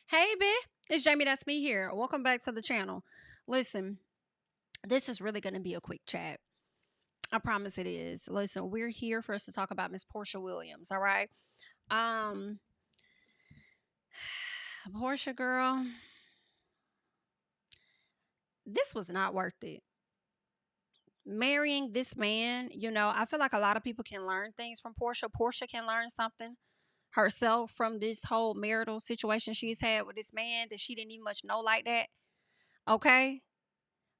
Hey, B, it's JamiThatsMe here. Welcome back to the channel. Listen, this is really going to be a quick chat. I promise it is. Listen, we're here for us to talk about Miss Porsha Williams. All right. Um, Porsha girl, this was not worth it. Marrying this man, I feel like a lot of people can learn things from Porsha. Porsha can learn something herself from this whole marital situation she's had with this man that she didn't even much know like that. Okay.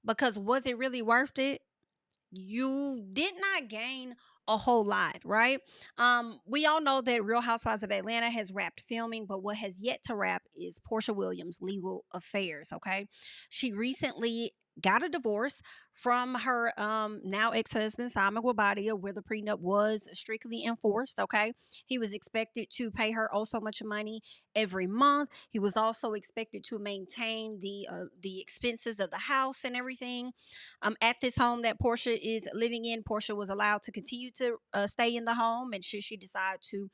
Because was it really worth it? You did not gain a whole lot, right? We all know that Real Housewives of Atlanta has wrapped filming, but what has yet to wrap is Porsha Williams' legal affairs. Okay, she recently got a divorce from her now ex-husband Simon Guobadia, where the prenup was strictly enforced. Okay, he was expected to pay her oh so much money every month. He was also expected to maintain the expenses of the house and everything. At this home that Porsha is living in, Porsha was allowed to continue to stay in the home, and should she decide to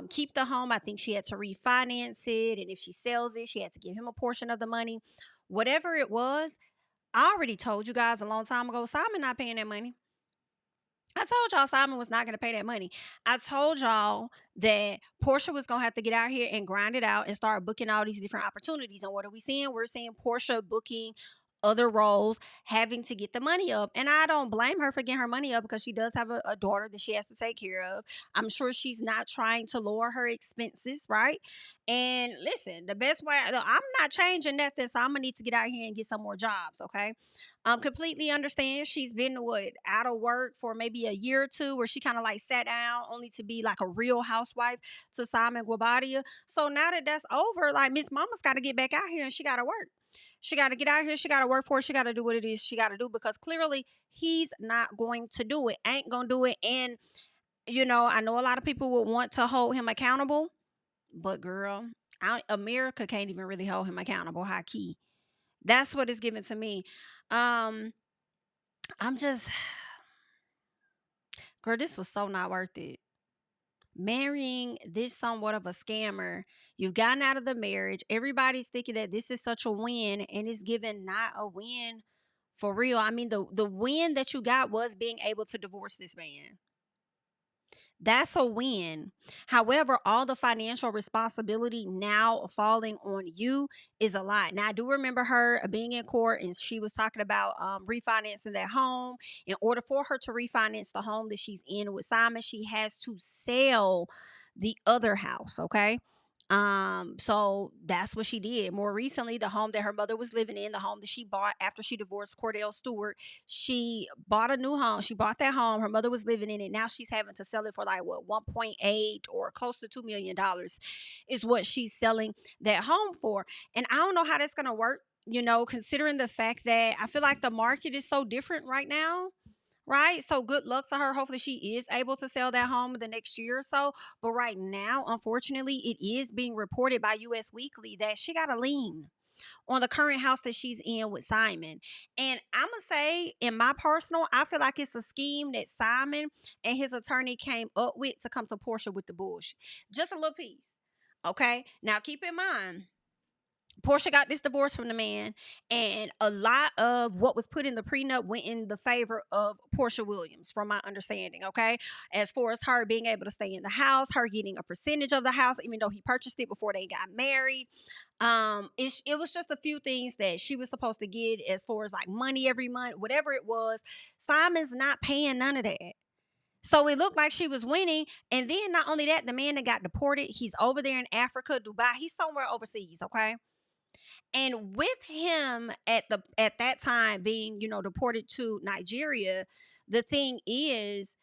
keep the home, I think she had to refinance it, and if she sells it, she had to give him a portion of the money. Whatever it was, I already told you guys a long time ago, Simon not paying that money. I told y'all Simon was not going to pay that money. I told y'all that Porsha was going to have to get out here and grind it out and start booking all these different opportunities. And what are we seeing? We're seeing Porsha booking other roles, having to get the money up. And I don't blame her for getting her money up because she does have a daughter that she has to take care of. I'm sure she's not trying to lower her expenses, right? And listen, the best way, I'm not changing nothing, so I'm going to need to get out here and get some more jobs, okay? Completely understand. She's been out of work for maybe a year or two, where she kind of like sat down only to be like a real housewife to Simon Guobadia. So now that that's over, like Miss Mama's got to get back out here and she got to work. She got to get out here. She got to work for it. She got to do what it is she got to do, because clearly he's not going to do it. Ain't gonna do it. And I know a lot of people would want to hold him accountable, but girl, America can't even really hold him accountable. High key. That's what it's given to me. Um, I'm just, girl, this was so not worth it. Marrying this somewhat of a scammer, you've gotten out of the marriage. Everybody's thinking that this is such a win, and it's given not a win for real. I mean, the win that you got was being able to divorce this man. That's a win. However, all the financial responsibility now falling on you is a lot. Now, I do remember her being in court, and she was talking about refinancing that home. In order for her to refinance the home that she's in with Simon, she has to sell the other house. Okay. So that's what she did. More recently, the home that her mother was living in, the home that she bought after she divorced Cordell Stewart, she bought a new home. She bought that home. Her mother was living in it. Now she's having to sell it for like what, 1.8 or close to $2 million is what she's selling that home for. And I don't know how that's gonna work, considering the fact that I feel like the market is so different right now, right? So good luck to her. Hopefully she is able to sell that home in the next year or so. But right now, unfortunately, it is being reported by US Weekly that she got a lien on the current house that she's in with Simon. And I'm going to say, in my personal, I feel like it's a scheme that Simon and his attorney came up with to come to Porsha with the bullshit. Just a little piece. Okay. Now keep in mind, Porsha got this divorce from the man, and a lot of what was put in the prenup went in the favor of Porsha Williams, from my understanding. Okay, as far as her being able to stay in the house, her getting a percentage of the house, even though he purchased it before they got married. It was just a few things that she was supposed to get as far as like money every month, whatever it was. Simon's not paying none of that. So it looked like she was winning. And then not only that, the man that got deported, he's over there in Africa, Dubai. He's somewhere overseas, okay? And with him at that time being, deported to Nigeria, the thing is,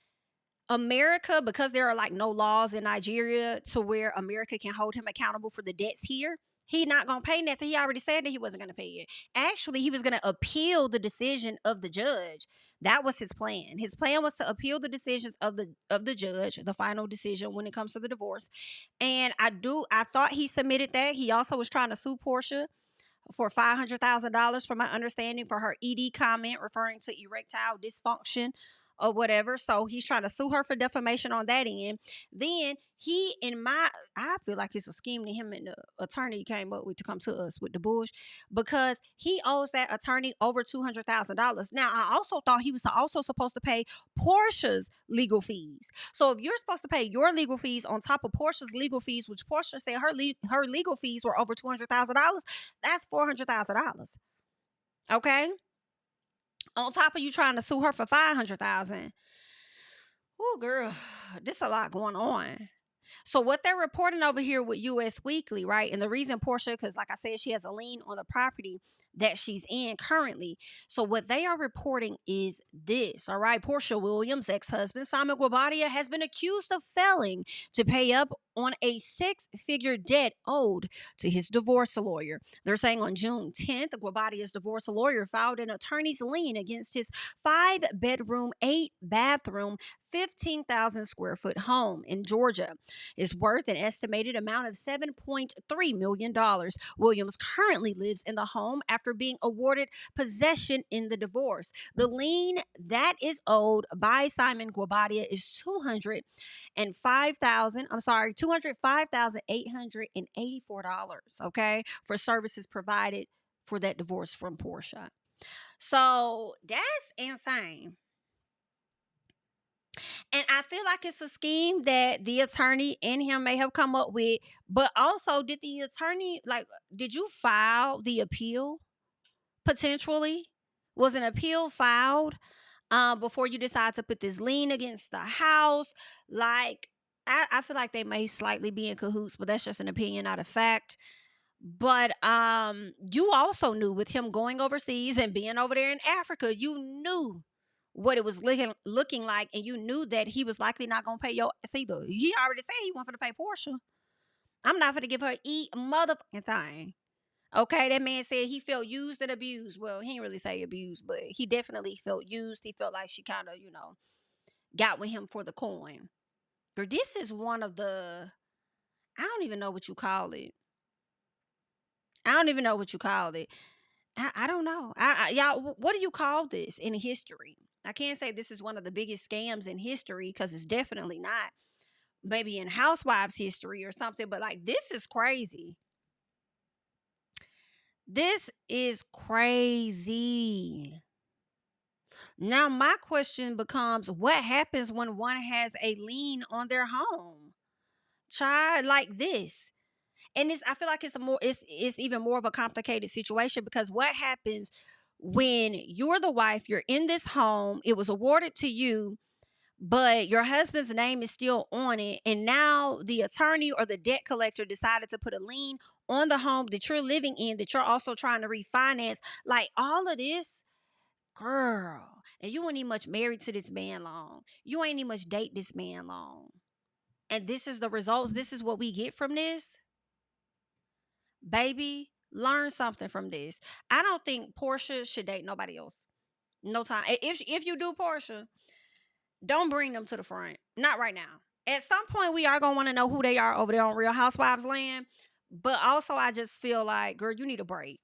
America, because there are like no laws in Nigeria to where America can hold him accountable for the debts here, he not gonna pay nothing. He already said that he wasn't gonna pay it. Actually, he was gonna appeal the decision of the judge. That was his plan. His plan was to appeal the decisions of the judge, the final decision when it comes to the divorce. And I thought he submitted that. He also was trying to sue Porsha for $500,000, from my understanding, for her ED comment referring to erectile dysfunction. or whatever. So he's trying to sue her for defamation on that end. Then I feel like it's a scheme that him and the attorney came up with to come to us with the bush, because he owes that attorney over $200,000. Now, I also thought he was also supposed to pay Porsha's legal fees. So if you're supposed to pay your legal fees on top of Porsha's legal fees, which Porsha said her legal fees were over $200,000, that's $400,000. Okay? On top of you trying to sue her for $500,000. Oh, girl, this a lot going on. So what they're reporting over here with US Weekly, right? And the reason Porsha, because like I said, she has a lien on the property that she's in currently. So what they are reporting is this, all right? Porsha Williams' ex-husband, Simon Guobadia, has been accused of failing to pay up on a six-figure debt owed to his divorce lawyer. They're saying on June 10th, Guobadia's divorce lawyer filed an attorney's lien against his 5-bedroom, 8-bathroom, 15,000 square foot home in Georgia. It's worth an estimated amount of $7.3 million. Williams currently lives in the home after being awarded possession in the divorce. The lien that is owed by Simon Guobadia is $205,884, okay, for services provided for that divorce from Porsha. So that's insane. And I feel like it's a scheme that the attorney and him may have come up with. But also, did the attorney, did you file the appeal? Potentially? Was an appeal filed before you decide to put this lien against the house? I feel like they may slightly be in cahoots, but that's just an opinion, not a fact. But you also knew with him going overseas and being over there in Africa, you knew what it was looking like, and you knew that he was likely not going to pay your either. He already said he wasn't going to pay Porsha. I'm not going to give her motherfucking thing. Okay, that man said he felt used and abused. Well, he didn't really say abused, but he definitely felt used. He felt like she kind of, got with him for the coin. Girl, this is one of the, I don't even know what you call it. I don't know. Y'all, what do you call this in history? I can't say this is one of the biggest scams in history, because it's definitely not. Maybe in Housewives history or something, but this is crazy. This is crazy. Now, my question becomes, what happens when one has a lien on their home? Child, like this. And I feel like it's even more of a complicated situation, because what happens when you're the wife, you're in this home, it was awarded to you, but your husband's name is still on it, and now the attorney or the debt collector decided to put a lien on the home that you're living in, that you're also trying to refinance. All of this, girl, and you ain't even much married to this man long. You ain't even much date this man long. And this is the results. This is what we get from this. Baby, learn something from this. I don't think Porsha should date nobody else. No time. If you do Porsha, don't bring them to the front. Not right now. At some point, we are going to want to know who they are over there on Real Housewives land. But also, I just feel like, girl, you need a break.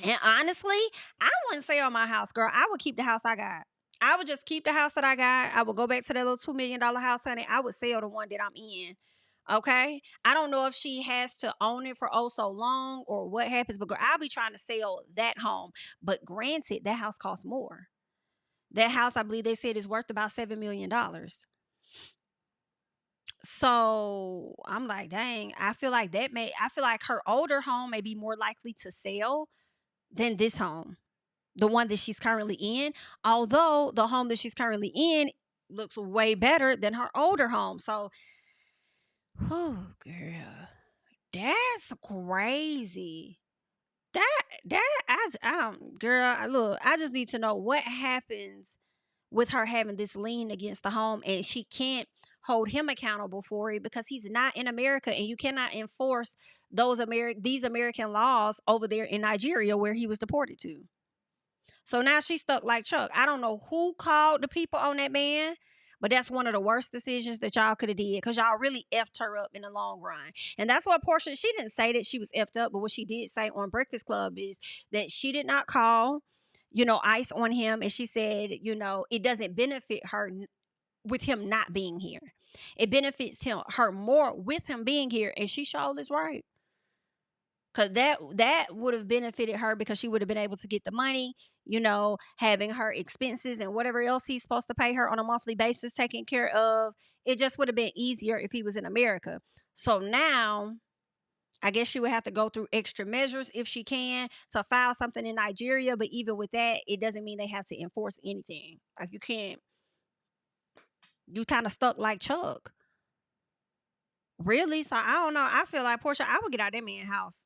And honestly, I wouldn't sell my house, girl. I would keep the house I got. I would just keep the house that I got. I would go back to that little $2 million house, honey. I would sell the one that I'm in. Okay? I don't know if she has to own it for so long or what happens, but girl, I'll be trying to sell that home. But granted, that house costs more. That house, I believe they said, is worth about $7 million. So I'm like, dang, I feel like her older home may be more likely to sell than this home, the one that she's currently in. Although the home that she's currently in looks way better than her older home. So, oh, girl, that's crazy. Look, I just need to know what happens with her having this lien against the home, and she can't hold him accountable for it because he's not in America, and you cannot enforce these American laws over there in Nigeria where he was deported to. So now she's stuck like Chuck. I don't know who called the people on that man, but that's one of the worst decisions that y'all could have did, because y'all really effed her up in the long run. And that's what Porsha, she didn't say that she was effed up, but what she did say on Breakfast Club is that she did not call ice on him. And she said, it doesn't benefit her with him not being here. It benefits her more with him being here. And she sure is right. Because that would have benefited her, because she would have been able to get the money, having her expenses and whatever else he's supposed to pay her on a monthly basis taken care of. It just would have been easier if he was in America. So now, I guess she would have to go through extra measures if she can to file something in Nigeria. But even with that, it doesn't mean they have to enforce anything. Like, you can't. You kind of stuck like Chuck. Really? So I don't know. I feel like, Porsha, I would get out of that man's house.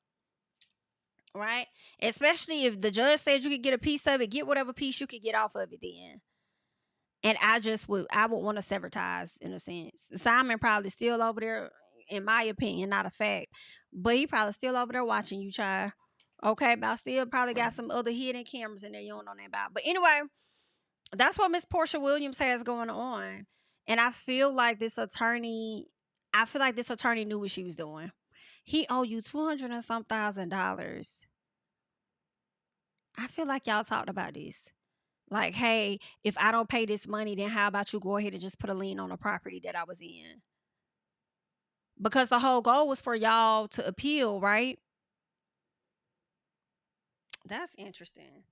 Right? Especially if the judge said you could get a piece of it, get whatever piece you could get off of it then. And I would want to sever ties in a sense. Simon probably still over there, in my opinion, not a fact, but he probably still over there watching you, child. Okay, but I still probably got some other hidden cameras in there you don't know nothing about. But anyway, that's what Miss Porsha Williams has going on. And I feel like this attorney knew what she was doing. He owe you $200 and some thousand. I feel like y'all talked about this. Like, hey, if I don't pay this money, then how about you go ahead and just put a lien on the property that I was in? Because the whole goal was for y'all to appeal, right? That's interesting.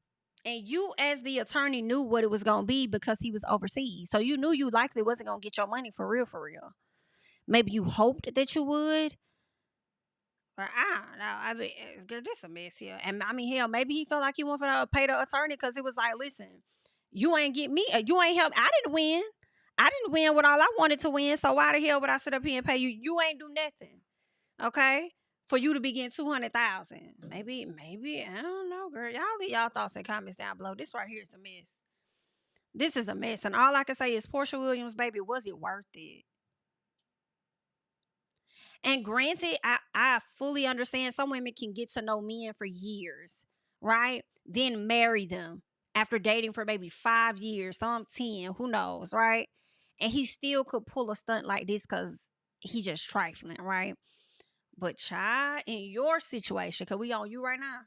And you, as the attorney, knew what it was going to be because he was overseas. So you knew you likely wasn't going to get your money for real, for real. Maybe you hoped that you would. But I don't know. I mean, this a mess here. And I mean, hell, maybe he felt like he wanted to pay the attorney because it was like, listen, you ain't get me. You ain't help. I didn't win. I didn't win what all I wanted to win. So why the hell would I sit up here and pay you? You ain't do nothing. Okay? For you to be getting $200,000. Maybe, I don't know, girl. Y'all leave y'all thoughts and comments down below. This right here is a mess. This is a mess. And all I can say is, Porsha Williams, baby, was it worth it? And granted, I fully understand some women can get to know men for years, right? Then marry them after dating for maybe 5 years, some 10, who knows, right? And he still could pull a stunt like this because he just trifling, right? But child, in your situation, because we on you right now,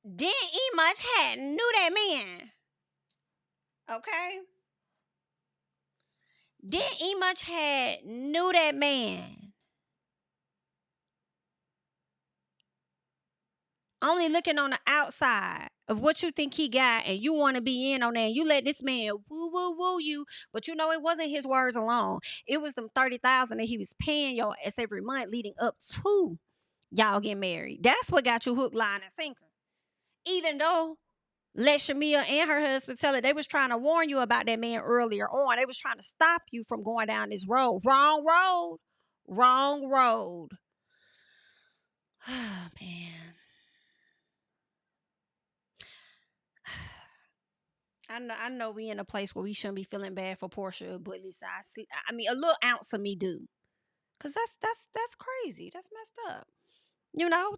didn't E much had knew that man. Okay? Didn't E much had knew that man. Only looking on the outside of what you think he got, and you want to be in on that, and you let this man woo you, but it wasn't his words alone. It was them $30,000 that he was paying your ass every month leading up to y'all getting married. That's what got you hook, line, and sinker. Even though let Shamia and her husband tell it, they was trying to warn you about that man earlier on. They was trying to stop you from going down this road. Wrong road. Wrong road. Oh, man. I know we in a place where we shouldn't be feeling bad for Porsha, but listen, I mean, a little ounce of me do. Because that's crazy. That's messed up.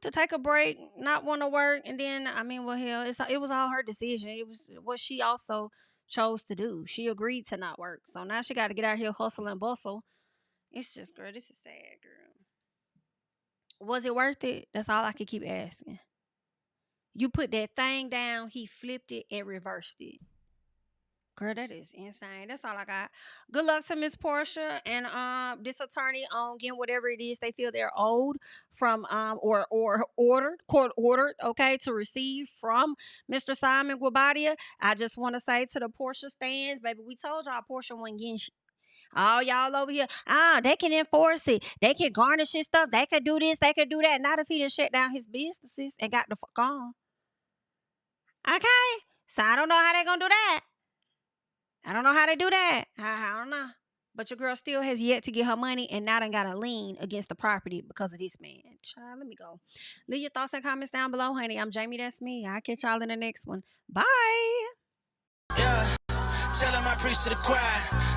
To take a break, not want to work, and then, I mean, well, hell, it was all her decision. It was what she also chose to do. She agreed to not work. So now she got to get out here, hustle and bustle. It's just, girl, this is sad, girl. Was it worth it? That's all I could keep asking. You put that thing down, he flipped it and reversed it. Girl, that is insane. That's all I got. Good luck to Miss Porsha and this attorney on getting whatever it is they feel they're owed from or court ordered, okay, to receive from Mr. Simon Guabadia. I just want to say to the Porsha stands, baby, we told y'all Porsha wasn't getting all y'all over here. They can enforce it. They can garnish his stuff. They could do this. They could do that. Not if he done shut down his businesses and got the fuck on. Okay, so I don't know how they're gonna do that. I don't know how they do that. I don't know. But your girl still has yet to get her money and now done got a lien against the property because of this man. Child, let me go. Leave your thoughts and comments down below, honey. I'm Jami, that's me. I'll catch y'all in the next one. Bye. Yeah, tell him I preach to the choir.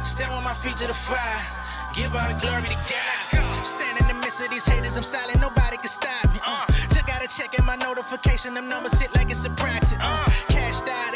Stand with my feet to the fire. Give all the glory to God. Stand in the midst of these haters, I'm silent, nobody can stop me. Just gotta check in my notification, them numbers hit like it's a proxy. Cashed out.